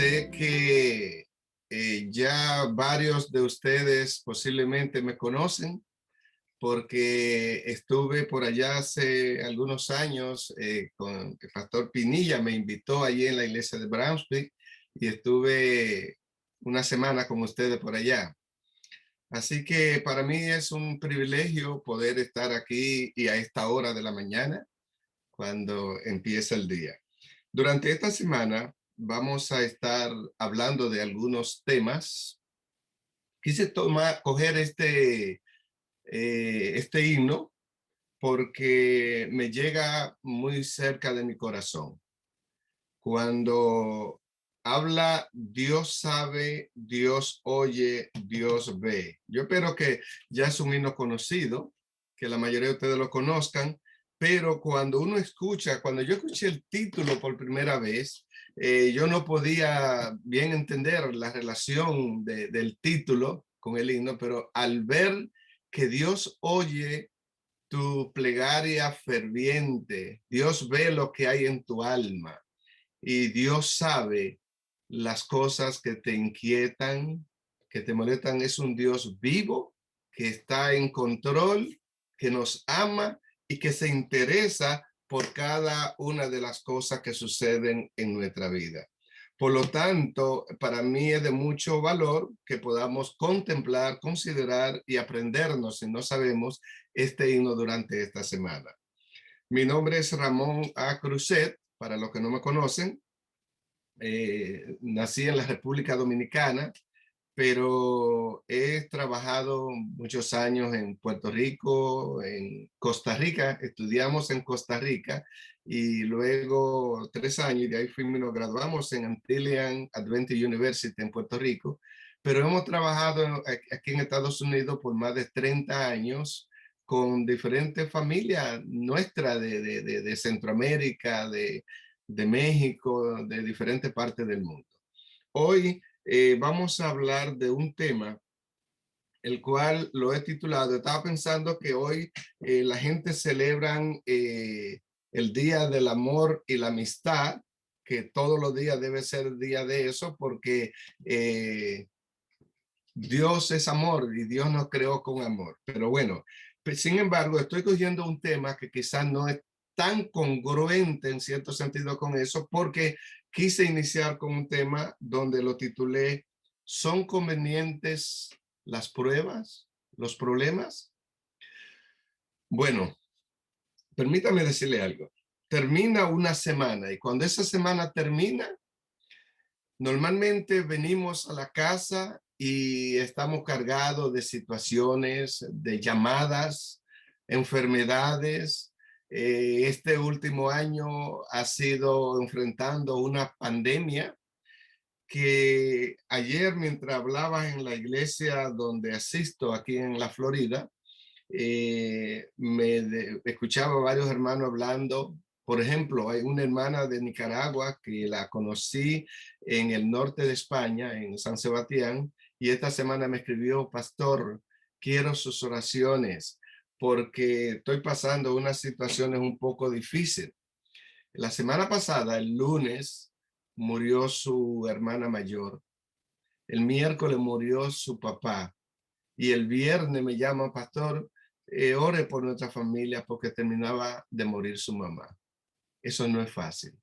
Sé que ya varios de ustedes posiblemente me conocen porque estuve por allá hace algunos años con el pastor Pinilla, me invitó allí en la iglesia de Brownsville y estuve una semana con ustedes por allá. Así que para mí es un privilegio poder estar aquí y a esta hora de la mañana cuando empieza el día. Durante esta semana vamos a estar hablando de algunos temas. Quise coger este himno porque me llega muy cerca de mi corazón. Cuando habla, Dios sabe, Dios oye, Dios ve. Yo espero que ya es un himno conocido, que la mayoría de ustedes lo conozcan, pero cuando yo escuché el título por primera vez, yo no podía bien entender la relación del título con el himno, pero al ver que Dios oye tu plegaria ferviente, Dios ve lo que hay en tu alma y Dios sabe las cosas que te inquietan, que te molestan. Es un Dios vivo que está en control, que nos ama y que se interesa por cada una de las cosas que suceden en nuestra vida. Por lo tanto, para mí es de mucho valor que podamos contemplar, considerar y aprendernos, si no sabemos, este himno durante esta semana. Mi nombre es Ramón A. Cruzet, para los que no me conocen. Nací en la República Dominicana, pero he trabajado muchos años en Puerto Rico, en Costa Rica, estudiamos en Costa Rica y luego 3 años y de ahí nos graduamos en Antillean Adventist University en Puerto Rico, pero hemos trabajado aquí en Estados Unidos por más de 30 años con diferentes familias nuestras de Centroamérica, de México, de diferentes partes del mundo. Hoy vamos a hablar de un tema, el cual lo he titulado, estaba pensando que hoy la gente celebran el Día del Amor y la Amistad, que todos los días debe ser el día de eso, porque Dios es amor y Dios nos creó con amor. Pero bueno, sin embargo, estoy cogiendo un tema que quizás no es tan congruente en cierto sentido con eso, porque quise iniciar con un tema donde lo titulé ¿Son convenientes las pruebas, los problemas? Bueno, permítame decirle algo. Termina una semana y cuando esa semana termina, normalmente venimos a la casa y estamos cargados de situaciones, de llamadas, enfermedades. Este último año ha sido enfrentando una pandemia que ayer mientras hablaba en la iglesia donde asisto aquí en la Florida, escuchaba a varios hermanos hablando. Por ejemplo, hay una hermana de Nicaragua que la conocí en el norte de España, en San Sebastián, y esta semana me escribió: pastor, quiero sus oraciones porque estoy pasando unas situaciones un poco difíciles. La semana pasada, el lunes, murió su hermana mayor. El miércoles murió su papá. Y el viernes me llama: pastor, ore por nuestra familia porque terminaba de morir su mamá. Eso no es fácil,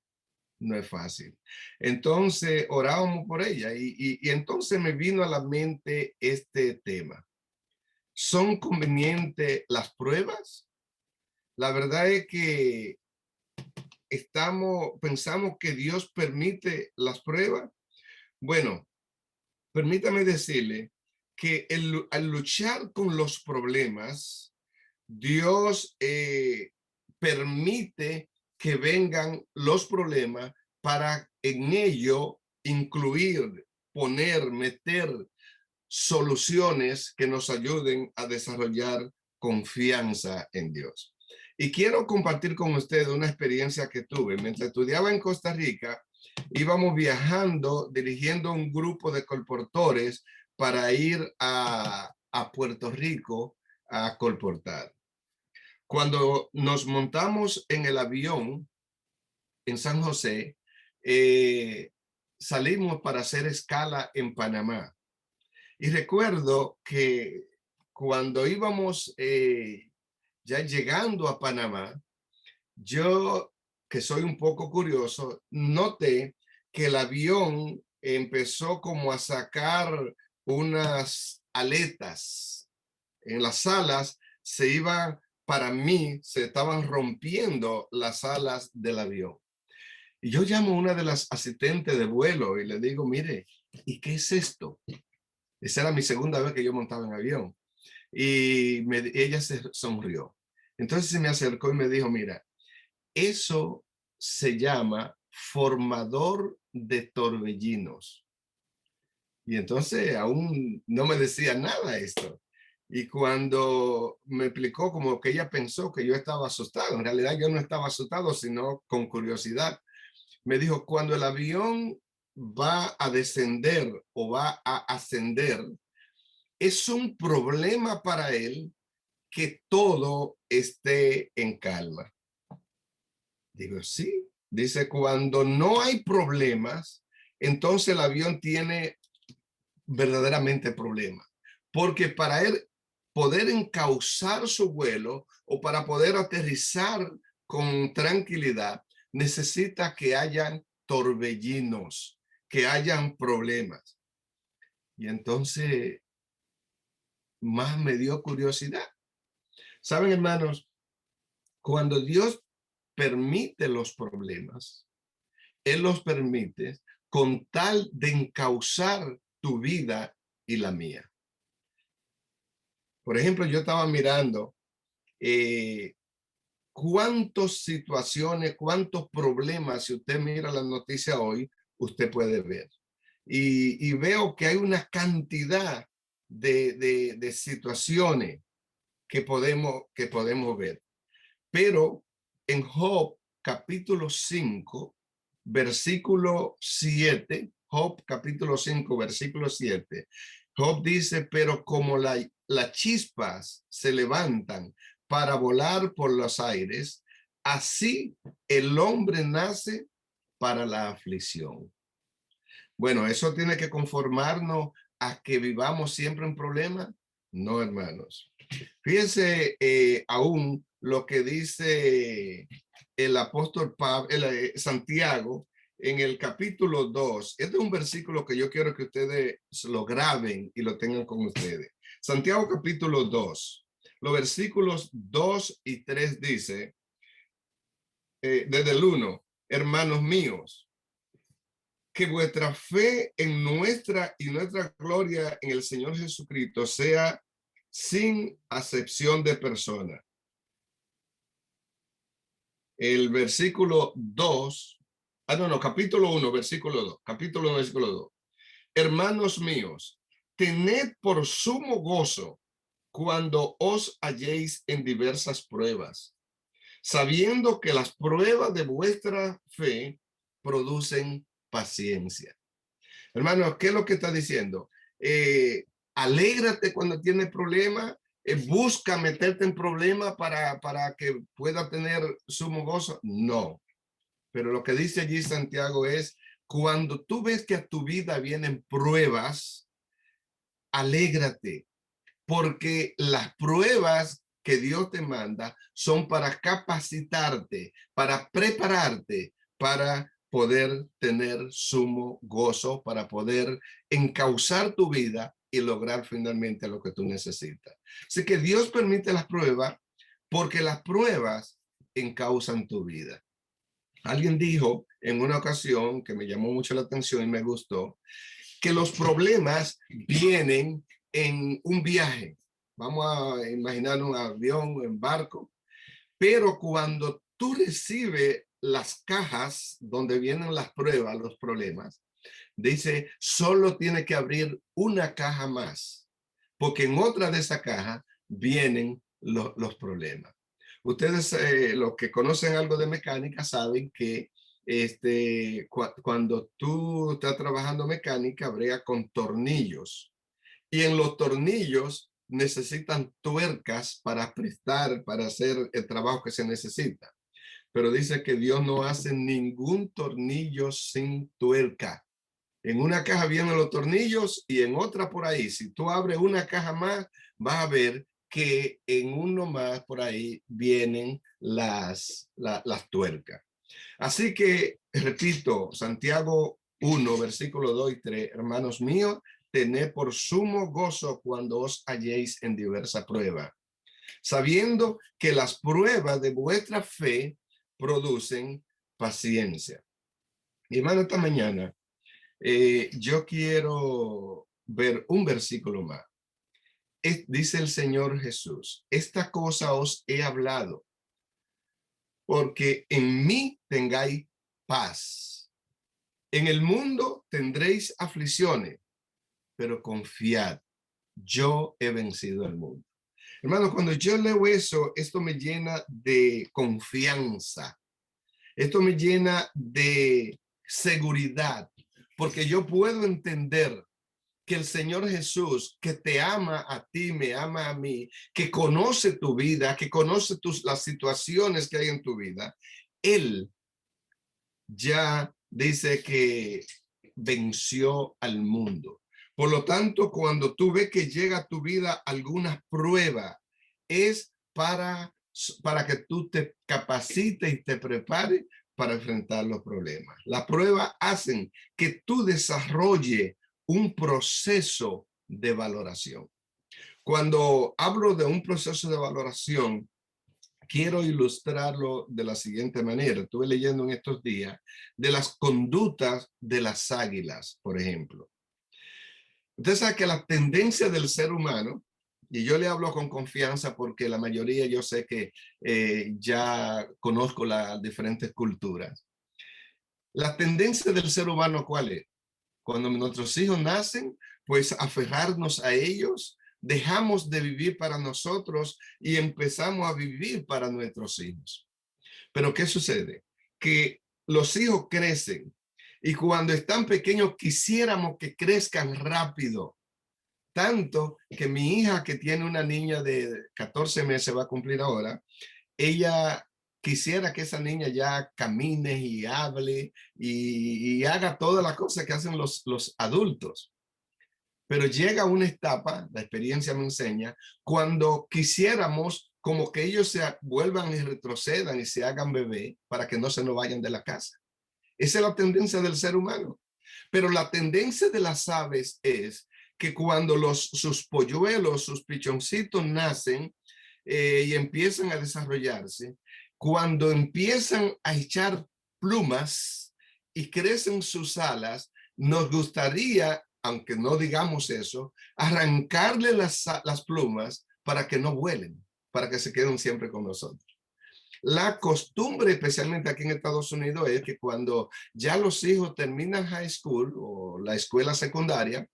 no es fácil. Entonces orábamos por ella y entonces me vino a la mente este tema. ¿Son convenientes las pruebas? La verdad es que pensamos que Dios permite las pruebas. Bueno, permítame decirle que al luchar con los problemas, Dios permite que vengan los problemas para en ello incluir, meter soluciones que nos ayuden a desarrollar confianza en Dios. Y quiero compartir con ustedes una experiencia que tuve. Mientras estudiaba en Costa Rica, íbamos viajando, dirigiendo un grupo de colportores para ir a Puerto Rico a colportar. Cuando nos montamos en el avión en San José, salimos para hacer escala en Panamá. Y recuerdo que cuando íbamos ya llegando a Panamá, yo, que soy un poco curioso, noté que el avión empezó como a sacar unas aletas en las alas, se iban, para mí, se estaban rompiendo las alas del avión. Y yo llamo a una de las asistentes de vuelo y le digo, mire, ¿y qué es esto? Esa era mi segunda vez que yo montaba en avión. Y ella se sonrió. Entonces se me acercó y me dijo, mira, eso se llama formador de torbellinos. Y entonces aún no me decía nada esto. Y cuando me explicó como que ella pensó que yo estaba asustado, en realidad yo no estaba asustado, sino con curiosidad. Me dijo, cuando el avión va a descender o va a ascender, es un problema para él que todo esté en calma. Digo, sí. Dice, cuando no hay problemas, entonces el avión tiene verdaderamente problemas. Porque para él poder encauzar su vuelo o para poder aterrizar con tranquilidad, necesita que hayan torbellinos, que hayan problemas. Y entonces más me dio curiosidad. Saben, hermanos, cuando Dios permite los problemas, Él los permite con tal de encauzar tu vida y la mía. Por ejemplo, yo estaba mirando cuántas situaciones, cuántos problemas, si usted mira la noticia hoy, usted puede ver. Y veo que hay una cantidad de situaciones que podemos ver. Pero en Job capítulo 5, versículo 7, Job capítulo 5, versículo 7, Job dice, pero como las chispas se levantan para volar por los aires, así el hombre nace para la aflicción. Bueno, ¿eso tiene que conformarnos a que vivamos siempre en problemas? No, hermanos. Fíjense aún lo que dice el apóstol Pablo, Santiago en el capítulo 2. Este es un versículo que yo quiero que ustedes lo graben y lo tengan con ustedes. Santiago capítulo 2. Los versículos 2 y 3 dice, desde el 1, hermanos míos, que vuestra fe en nuestra y nuestra gloria en el Señor Jesucristo sea sin acepción de persona. El versículo 2, capítulo 1, versículo 2, capítulo 1, versículo 2. Hermanos míos, tened por sumo gozo cuando os halléis en diversas pruebas, sabiendo que las pruebas de vuestra fe producen paciencia. Hermanos, ¿qué es lo que está diciendo? Alégrate cuando tienes problemas, busca meterte en problemas para que pueda tener sumo gozo. No, pero lo que dice allí Santiago es, cuando tú ves que a tu vida vienen pruebas, alégrate, porque las pruebas que Dios te manda son para capacitarte, para prepararte, para poder tener sumo gozo, para poder encauzar tu vida y lograr finalmente lo que tú necesitas. Así que Dios permite las pruebas porque las pruebas encauzan tu vida. Alguien dijo en una ocasión que me llamó mucho la atención y me gustó, que los problemas vienen en un viaje. Vamos a imaginar un avión, un barco, pero cuando tú recibes las cajas donde vienen las pruebas, los problemas, dice, solo tiene que abrir una caja más, porque en otra de esa caja vienen los problemas. Ustedes, los que conocen algo de mecánica, saben que cuando tú estás trabajando mecánica, brega con tornillos. Y en los tornillos necesitan tuercas para prestar, para hacer el trabajo que se necesita. Pero dice que Dios no hace ningún tornillo sin tuerca. En una caja vienen los tornillos y en otra por ahí. Si tú abres una caja más, vas a ver que en uno más por ahí vienen las tuercas. Así que, repito, Santiago 1, versículo 2 y 3, hermanos míos, tened por sumo gozo cuando os halléis en diversa prueba, sabiendo que las pruebas de vuestra fe producen paciencia. Y hermano, esta mañana yo quiero ver un versículo más. Dice el Señor Jesús, esta cosa os he hablado, porque en mí tengáis paz. En el mundo tendréis aflicciones, pero confiad, yo he vencido al mundo. Hermano, cuando yo leo eso, esto me llena de confianza. Esto me llena de seguridad, porque yo puedo entender que el Señor Jesús, que te ama a ti, me ama a mí, que conoce tu vida, que conoce las situaciones que hay en tu vida, Él ya dice que venció al mundo. Por lo tanto, cuando tú ves que llega a tu vida alguna prueba, es para que tú te capacites y te prepares para enfrentar los problemas. Las pruebas hacen que tú desarrolles un proceso de valoración. Cuando hablo de un proceso de valoración, quiero ilustrarlo de la siguiente manera. Estuve leyendo en estos días de las conductas de las águilas, por ejemplo. Usted sabe que la tendencia del ser humano, y yo le hablo con confianza porque la mayoría yo sé que ya conozco las diferentes culturas. La tendencia del ser humano, ¿cuál es? Cuando nuestros hijos nacen, pues aferrarnos a ellos, dejamos de vivir para nosotros y empezamos a vivir para nuestros hijos. Pero ¿qué sucede? Que los hijos crecen y cuando están pequeños quisiéramos que crezcan rápido. Tanto que mi hija, que tiene una niña de 14 meses, va a cumplir ahora, ella quisiera que esa niña ya camine y hable y haga todas las cosas que hacen los adultos. Pero llega una etapa, la experiencia me enseña, cuando quisiéramos como que ellos se vuelvan y retrocedan y se hagan bebé para que no se nos vayan de la casa. Esa es la tendencia del ser humano. Pero la tendencia de las aves es que cuando sus polluelos, sus pichoncitos nacen y empiezan a desarrollarse, cuando empiezan a echar plumas y crecen sus alas, nos gustaría, aunque no digamos eso, arrancarle las plumas para que no vuelen, para que se queden siempre con nosotros. La costumbre, especialmente aquí en Estados Unidos, es que cuando ya los hijos terminan high school o la escuela secundaria,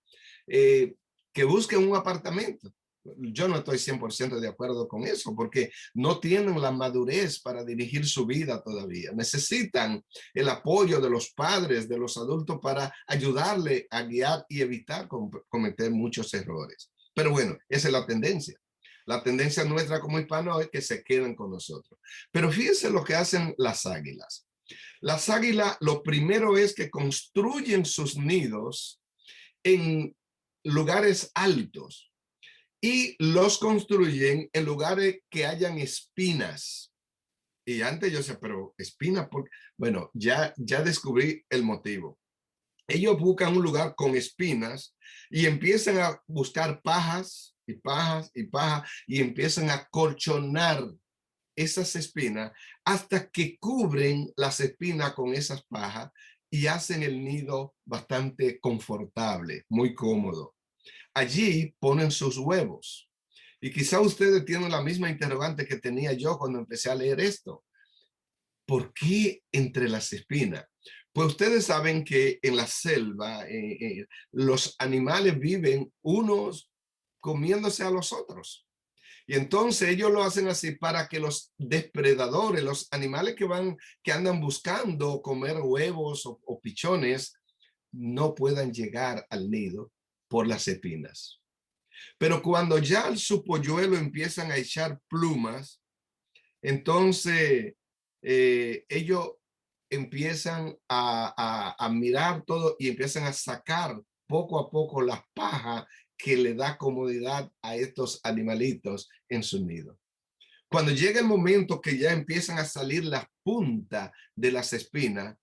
que busquen un apartamento. Yo no estoy 100% de acuerdo con eso porque no tienen la madurez para dirigir su vida todavía. Necesitan el apoyo de los padres, de los adultos para ayudarle a guiar y evitar cometer muchos errores. Pero bueno, esa es la tendencia. La tendencia nuestra como hispanos es que se queden con nosotros. Pero fíjense lo que hacen las águilas. Las águilas, lo primero es que construyen sus nidos en lugares altos y los construyen en lugares que hayan espinas. Y antes yo decía, pero espinas, ¿por qué? Bueno, ya descubrí el motivo. Ellos buscan un lugar con espinas y empiezan a buscar pajas y pajas y pajas y empiezan a colchonar esas espinas hasta que cubren las espinas con esas pajas y hacen el nido bastante confortable, muy cómodo. Allí ponen sus huevos. Y quizá ustedes tienen la misma interrogante que tenía yo cuando empecé a leer esto. ¿Por qué entre las espinas? Pues ustedes saben que en la selva los animales viven unos comiéndose a los otros. Y entonces ellos lo hacen así para que los depredadores, los animales que andan buscando comer huevos o pichones, no puedan llegar al nido por las espinas. Pero cuando ya su polluelo empiezan a echar plumas, entonces ellos empiezan a mirar todo y empiezan a sacar poco a poco la paja que le da comodidad a estos animalitos en su nido. Cuando llega el momento que ya empiezan a salir las puntas de las espinas,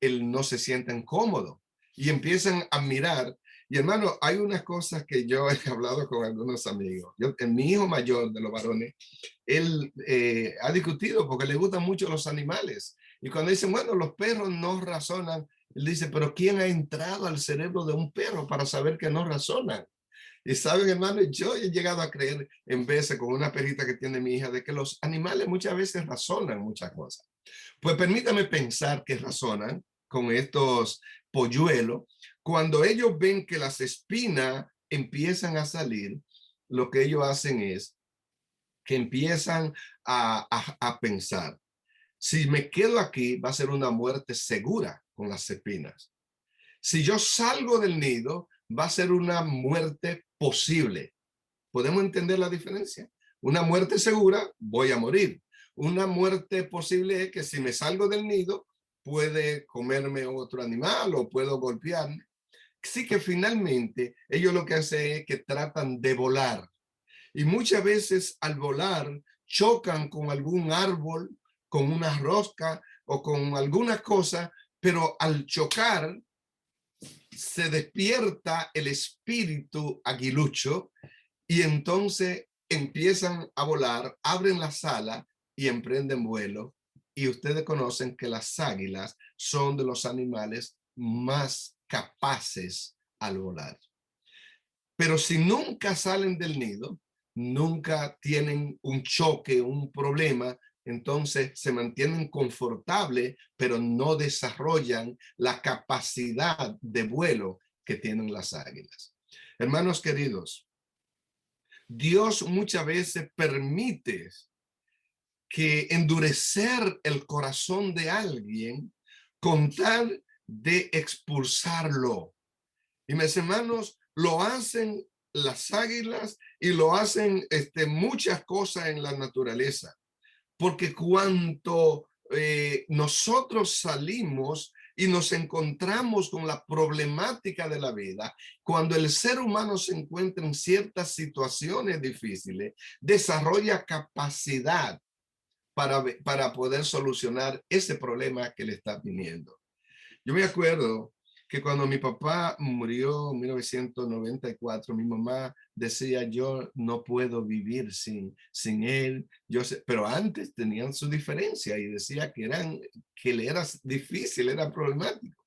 él no se sienten cómodo y empiezan a mirar. Y hermano, hay unas cosas que yo he hablado con algunos amigos. Mi hijo mayor de los varones, él ha discutido porque le gustan mucho los animales. Y cuando dicen, bueno, los perros no razonan, él dice, pero ¿quién ha entrado al cerebro de un perro para saber que no razonan? Y saben, hermano, yo he llegado a creer en veces con una perrita que tiene mi hija de que los animales muchas veces razonan muchas cosas. Pues permítame pensar que razonan con estos polluelos. Cuando ellos ven que las espinas empiezan a salir, lo que ellos hacen es que empiezan a pensar, si me quedo aquí va a ser una muerte segura con las espinas. Si yo salgo del nido, va a ser una muerte posible. ¿Podemos entender la diferencia? Una muerte segura, voy a morir. Una muerte posible es que si me salgo del nido, puede comerme otro animal o puedo golpearme. Así que finalmente ellos lo que hacen es que tratan de volar. Y muchas veces al volar chocan con algún árbol, con una rosca o con alguna cosa, pero al chocar se despierta el espíritu aguilucho y entonces empiezan a volar, abren la sala y emprenden vuelo. Y ustedes conocen que las águilas son de los animales más capaces al volar. Pero si nunca salen del nido, nunca tienen un choque, un problema, entonces se mantienen confortables, pero no desarrollan la capacidad de vuelo que tienen las águilas. Hermanos queridos, Dios muchas veces permite que endurecer el corazón de alguien con tal de expulsarlo. Y mis hermanos, lo hacen las águilas y lo hacen muchas cosas en la naturaleza. Porque cuando nosotros salimos y nos encontramos con la problemática de la vida, cuando el ser humano se encuentra en ciertas situaciones difíciles, desarrolla capacidad para poder solucionar ese problema que le está viniendo. Yo me acuerdo que cuando mi papá murió en 1994, mi mamá decía, yo no puedo vivir sin él. Yo sé, pero antes tenían su diferencia y decía que le era difícil, era problemático.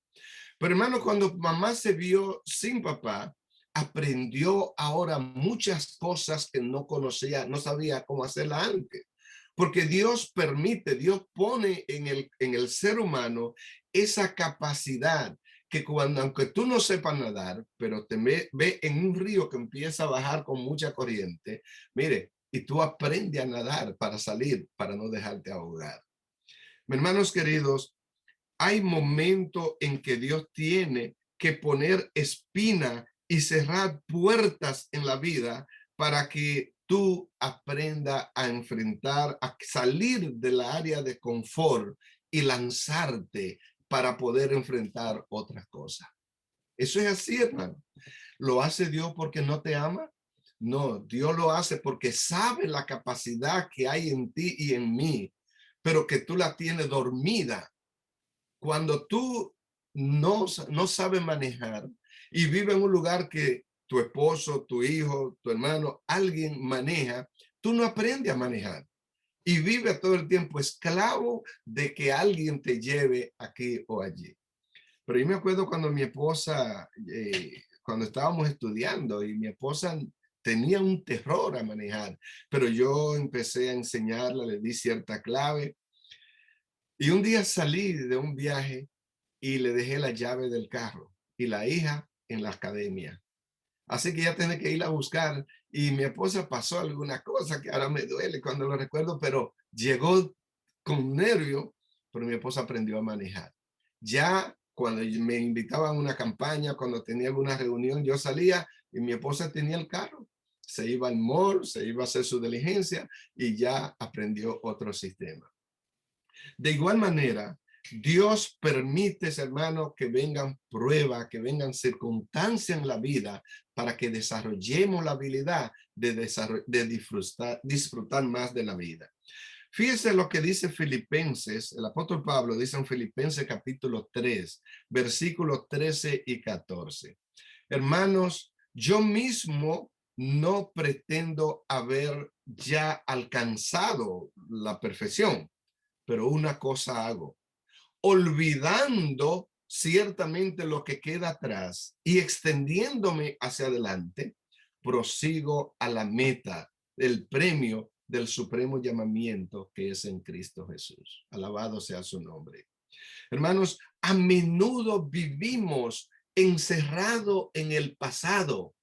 Pero hermano, cuando mamá se vio sin papá, aprendió ahora muchas cosas que no conocía, no sabía cómo hacerla antes. Porque Dios permite, Dios pone en el ser humano esa capacidad que cuando, aunque tú no sepas nadar, pero te ve en un río que empieza a bajar con mucha corriente, mire, y tú aprendes a nadar para salir, para no dejarte ahogar. Mis hermanos queridos, hay momentos en que Dios tiene que poner espina y cerrar puertas en la vida para que tú aprendas a enfrentar, a salir de la área de confort y lanzarte para poder enfrentar otras cosas. Eso es así, hermano. ¿Lo hace Dios porque no te ama? No, Dios lo hace porque sabe la capacidad que hay en ti y en mí, pero que tú la tienes dormida. Cuando tú no sabes manejar y vives en un lugar que tu esposo, tu hijo, tu hermano, alguien maneja, tú no aprendes a manejar y vives todo el tiempo esclavo de que alguien te lleve aquí o allí. Pero yo me acuerdo cuando mi esposa, cuando estábamos estudiando y mi esposa tenía un terror a manejar, pero yo empecé a enseñarle, le di cierta clave. Y un día salí de un viaje y le dejé la llave del carro y la hija en la academia. Así que ya tenía que ir a buscar y mi esposa pasó alguna cosa que ahora me duele cuando lo recuerdo, pero llegó con nervio, pero mi esposa aprendió a manejar. Ya cuando me invitaban a una campaña, cuando tenía alguna reunión, yo salía y mi esposa tenía el carro. Se iba al mall, se iba a hacer su diligencia y ya aprendió otro sistema. De igual manera, Dios permite, hermano, que vengan pruebas, que vengan circunstancias en la vida para que desarrollemos la habilidad de disfrutar más de la vida. Fíjese lo que dice Filipenses, el apóstol Pablo dice en Filipenses capítulo 3, versículos 13 y 14. Hermanos, yo mismo no pretendo haber ya alcanzado la perfección, pero una cosa hago, olvidando ciertamente lo que queda atrás y extendiéndome hacia adelante, prosigo a la meta del premio del supremo llamamiento que es en Cristo Jesús. Alabado sea su nombre. Hermanos, a menudo vivimos encerrado en el pasado,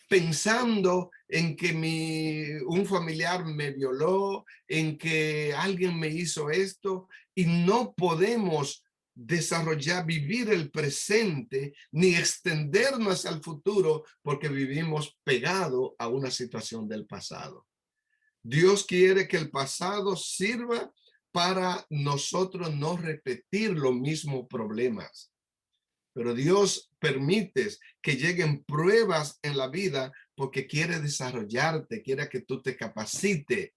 pensando en que un familiar me violó, en que alguien me hizo esto, y no podemos desarrollar, vivir el presente, ni extendernos al futuro, porque vivimos pegado a una situación del pasado. Dios quiere que el pasado sirva para nosotros no repetir los mismos problemas. Pero Dios permite que lleguen pruebas en la vida porque quiere desarrollarte, quiere que tú te capacites.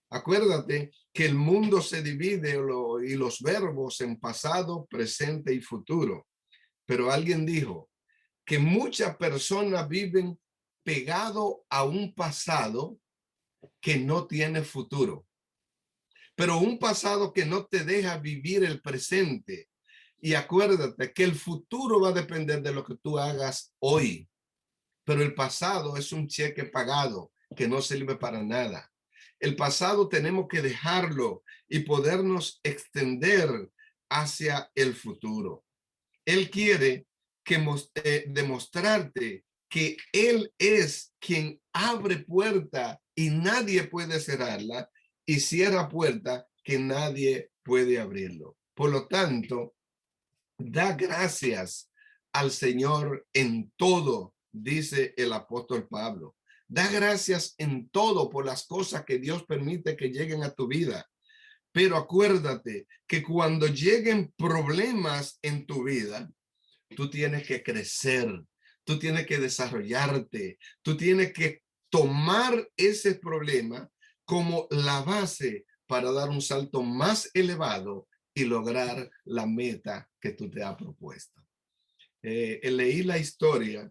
Acuérdate que el mundo se divide y los verbos en pasado, presente y futuro. Pero alguien dijo que muchas personas viven pegado a un pasado que no tiene futuro, pero un pasado que no te deja vivir el presente. Y acuérdate que el futuro va a depender de lo que tú hagas hoy, pero el pasado es un cheque pagado que no sirve para nada. El pasado tenemos que dejarlo y podernos extender hacia el futuro. Él quiere demostrarte que Él es quien abre puerta y nadie puede cerrarla, y cierra puerta que nadie puede abrirlo. Por lo tanto, da gracias al Señor en todo, dice el apóstol Pablo. Da gracias en todo por las cosas que Dios permite que lleguen a tu vida. Pero acuérdate que cuando lleguen problemas en tu vida, tú tienes que crecer, tú tienes que desarrollarte, tú tienes que tomar ese problema como la base para dar un salto más elevado y lograr la meta que tú te has propuesto. Leí la historia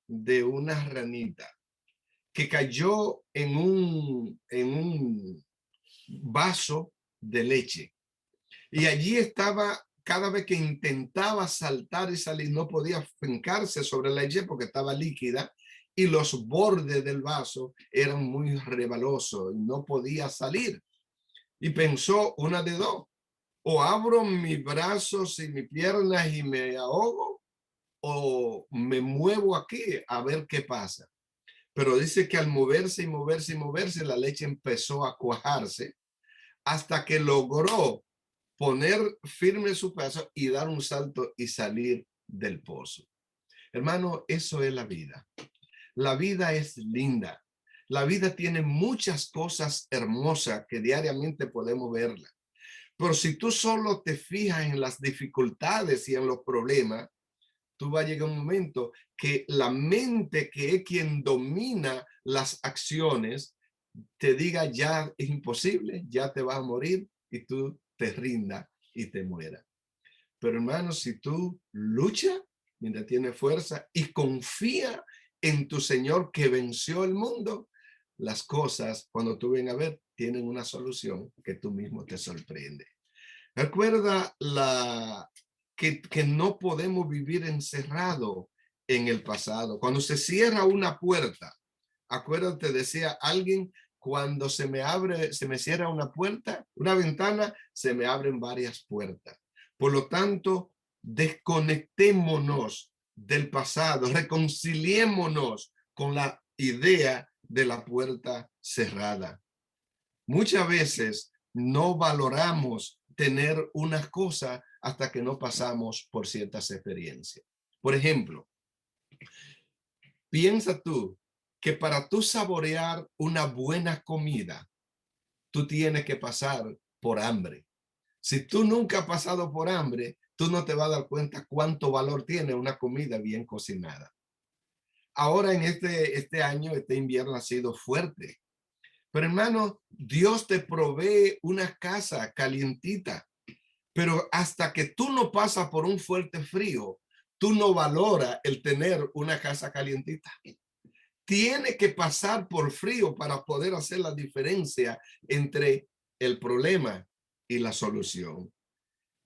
de una ranita que cayó en un vaso de leche y allí estaba. Cada vez que intentaba saltar y salir, no podía fincarse sobre la leche porque estaba líquida y los bordes del vaso eran muy resbalosos y no podía salir. Y pensó una de dos: o abro mis brazos y mis piernas y me ahogo, o me muevo aquí a ver qué pasa. Pero dice que al moverse y moverse y moverse, la leche empezó a cuajarse hasta que logró poner firme su paso y dar un salto y salir del pozo. Hermano, eso es la vida. La vida es linda. La vida tiene muchas cosas hermosas que diariamente podemos verla. Pero si tú solo te fijas en las dificultades y en los problemas, tú vas a llegar a un momento que la mente, que es quien domina las acciones, te diga ya es imposible, ya te vas a morir, y tú te rindas y te mueras. Pero hermano, si tú luchas mientras tienes fuerza y confía en tu Señor que venció el mundo, las cosas, cuando tú ven a ver, tienen una solución que tú mismo te sorprende. Recuerda que no podemos vivir encerrado en el pasado. Cuando se cierra una puerta, acuérdate, decía alguien, cuando se me cierra una puerta, una ventana, se me abren varias puertas. Por lo tanto, desconectémonos del pasado, reconciliémonos con la idea de la puerta cerrada. Muchas veces no valoramos tener unas cosas hasta que no pasamos por ciertas experiencias. Por ejemplo, piensa tú que para tú saborear una buena comida, tú tienes que pasar por hambre. Si tú nunca has pasado por hambre, tú no te vas a dar cuenta cuánto valor tiene una comida bien cocinada. Ahora en este año, este invierno ha sido fuerte. Pero hermano, Dios te provee una casa calientita. Pero hasta que tú no pasas por un fuerte frío, tú no valoras el tener una casa calientita. Tiene que pasar por frío para poder hacer la diferencia entre el problema y la solución.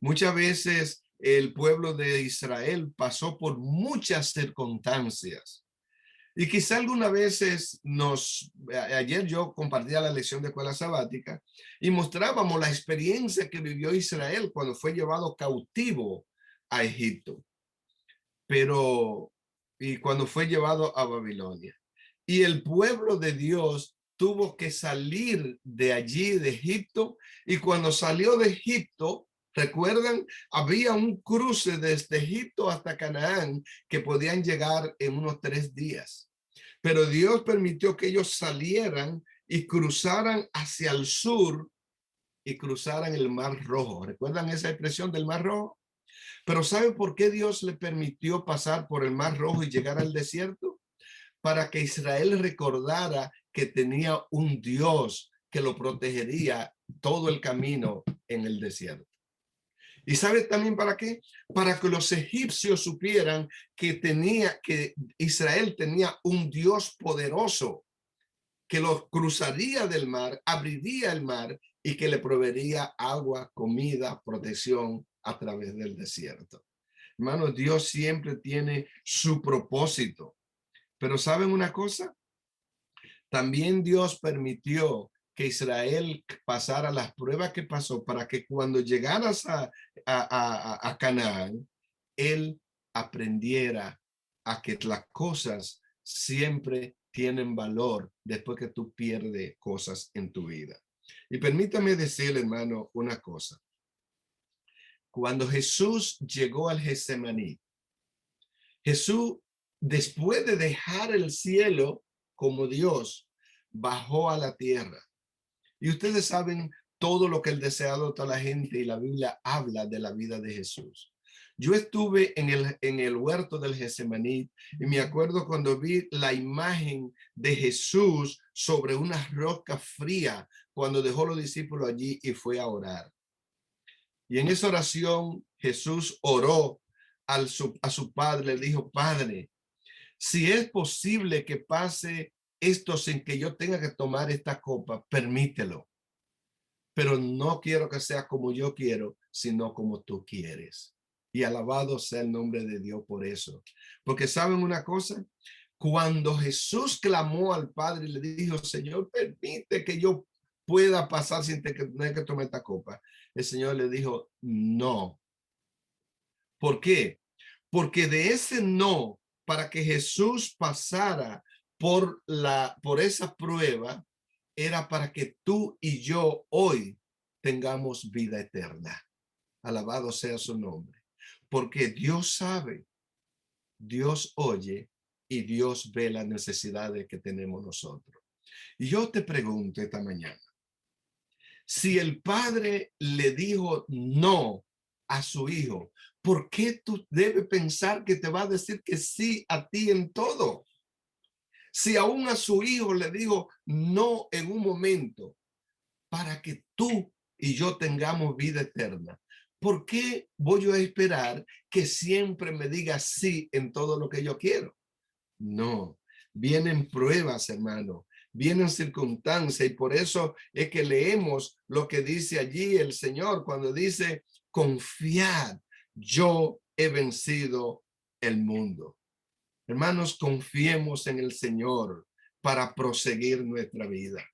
Muchas veces el pueblo de Israel pasó por muchas circunstancias. Y quizá algunas veces ayer yo compartía la lección de escuela sabática y mostrábamos la experiencia que vivió Israel cuando fue llevado cautivo a Egipto, y cuando fue llevado a Babilonia. Y el pueblo de Dios tuvo que salir de allí, de Egipto, y cuando salió de Egipto, recuerdan, había un cruce desde Egipto hasta Canaán que podían llegar en unos 3 días. Pero Dios permitió que ellos salieran y cruzaran hacia el sur y cruzaran el Mar Rojo. ¿Recuerdan esa expresión del Mar Rojo? Pero ¿sabe por qué Dios le permitió pasar por el Mar Rojo y llegar al desierto? Para que Israel recordara que tenía un Dios que lo protegería todo el camino en el desierto. ¿Y sabe también para qué? Para que los egipcios supieran que Israel tenía un Dios poderoso que los cruzaría del mar, abriría el mar y que le proveería agua, comida, protección a través del desierto. Hermanos, Dios siempre tiene su propósito. Pero ¿saben una cosa? También Dios permitió que Israel pasara las pruebas que pasó para que cuando llegaras a Canaán, él aprendiera a que las cosas siempre tienen valor después que tú pierdes cosas en tu vida. Y permítame decirle, hermano, una cosa. Cuando Jesús llegó al Getsemaní, Jesús, después de dejar el cielo como Dios, bajó a la tierra. Y ustedes saben todo lo que el deseado de la gente y la Biblia habla de la vida de Jesús. Yo estuve en el huerto del Getsemaní y me acuerdo cuando vi la imagen de Jesús sobre una roca fría cuando dejó a los discípulos allí y fue a orar. Y en esa oración Jesús oró a su padre, le dijo: Padre, si es posible que pase esto sin que yo tenga que tomar esta copa, permítelo. Pero no quiero que sea como yo quiero, sino como tú quieres. Y alabado sea el nombre de Dios por eso. Porque ¿saben una cosa? Cuando Jesús clamó al Padre y le dijo: Señor, permite que yo pueda pasar sin tener que tomar esta copa, el Señor le dijo: no. ¿Por qué? Porque de ese no, para que Jesús pasara por esa prueba, era para que tú y yo hoy tengamos vida eterna. Alabado sea su nombre. Porque Dios sabe, Dios oye y Dios ve las necesidades que tenemos nosotros. Y yo te pregunto esta mañana, si el padre le dijo no a su hijo, ¿por qué tú debes pensar que te va a decir que sí a ti en todo? Si aún a su hijo le dijo no en un momento para que tú y yo tengamos vida eterna, ¿por qué voy a esperar que siempre me diga sí en todo lo que yo quiero? No, vienen pruebas, hermano, vienen circunstancias, y por eso es que leemos lo que dice allí el Señor cuando dice: confiad, yo he vencido el mundo. Hermanos, confiemos en el Señor para proseguir nuestra vida.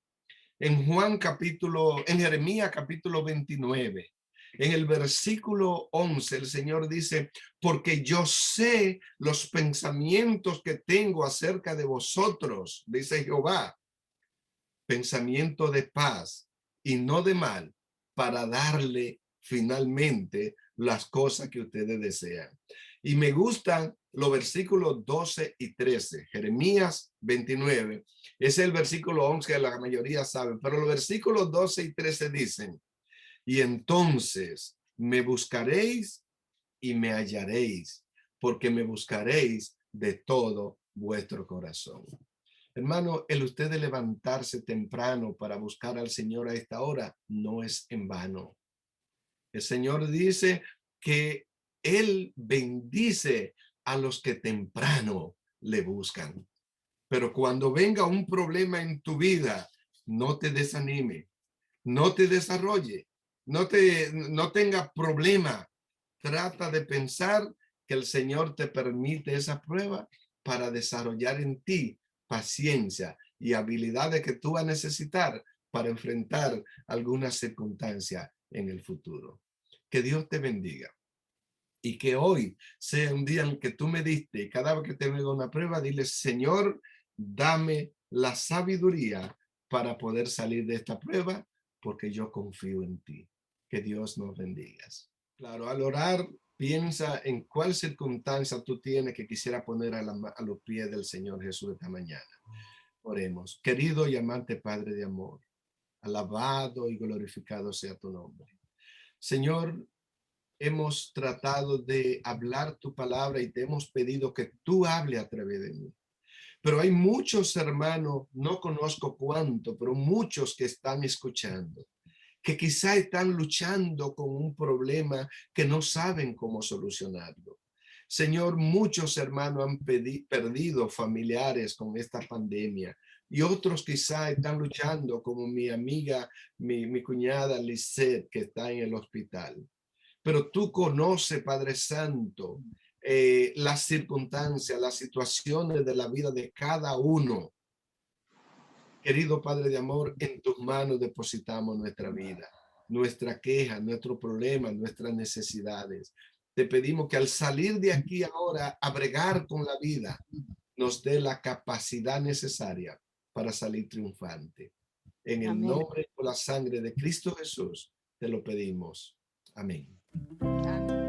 En Jeremías capítulo 29, en el versículo 11, el Señor dice: porque yo sé los pensamientos que tengo acerca de vosotros, dice Jehová, pensamiento de paz y no de mal, para darle finalmente las cosas que ustedes desean. Y me gustan los versículos 12 y 13. Jeremías 29 es el versículo 11 que la mayoría sabe, pero los versículos 12 y 13 dicen: y entonces me buscaréis y me hallaréis, porque me buscaréis de todo vuestro corazón. Hermano, el usted de levantarse temprano para buscar al Señor a esta hora no es en vano. El Señor dice que Él bendice a los que temprano le buscan. Pero cuando venga un problema en tu vida, no te desanime, no te desarrolle, no tenga problema. Trata de pensar que el Señor te permite esa prueba para desarrollar en ti paciencia y habilidades que tú vas a necesitar para enfrentar alguna circunstancia en el futuro. Que Dios te bendiga y que hoy sea un día en que tú me diste y cada vez que te venga una prueba, dile, Señor, dame la sabiduría para poder salir de esta prueba porque yo confío en ti. Que Dios nos bendiga. Claro, al orar, piensa en cuál circunstancia tú tienes que quisiera poner a los pies del Señor Jesús esta mañana. Oremos. Querido y amante Padre de amor, alabado y glorificado sea tu nombre. Señor, hemos tratado de hablar tu palabra y te hemos pedido que tú hable a través de mí. Pero hay muchos hermanos, no conozco cuánto, pero muchos que están escuchando, que quizá están luchando con un problema que no saben cómo solucionarlo. Señor, muchos hermanos han perdido familiares con esta pandemia y otros quizá están luchando como mi amiga, mi cuñada Lisette, que está en el hospital. Pero tú conoces, Padre Santo, las circunstancias, las situaciones de la vida de cada uno. Querido Padre de amor, en tus manos depositamos nuestra vida, nuestra queja, nuestro problema, nuestras necesidades. Te pedimos que al salir de aquí ahora a bregar con la vida, nos dé la capacidad necesaria para salir triunfante. En el Amén. nombre y por la sangre de Cristo Jesús, te lo pedimos. Amén. Amén.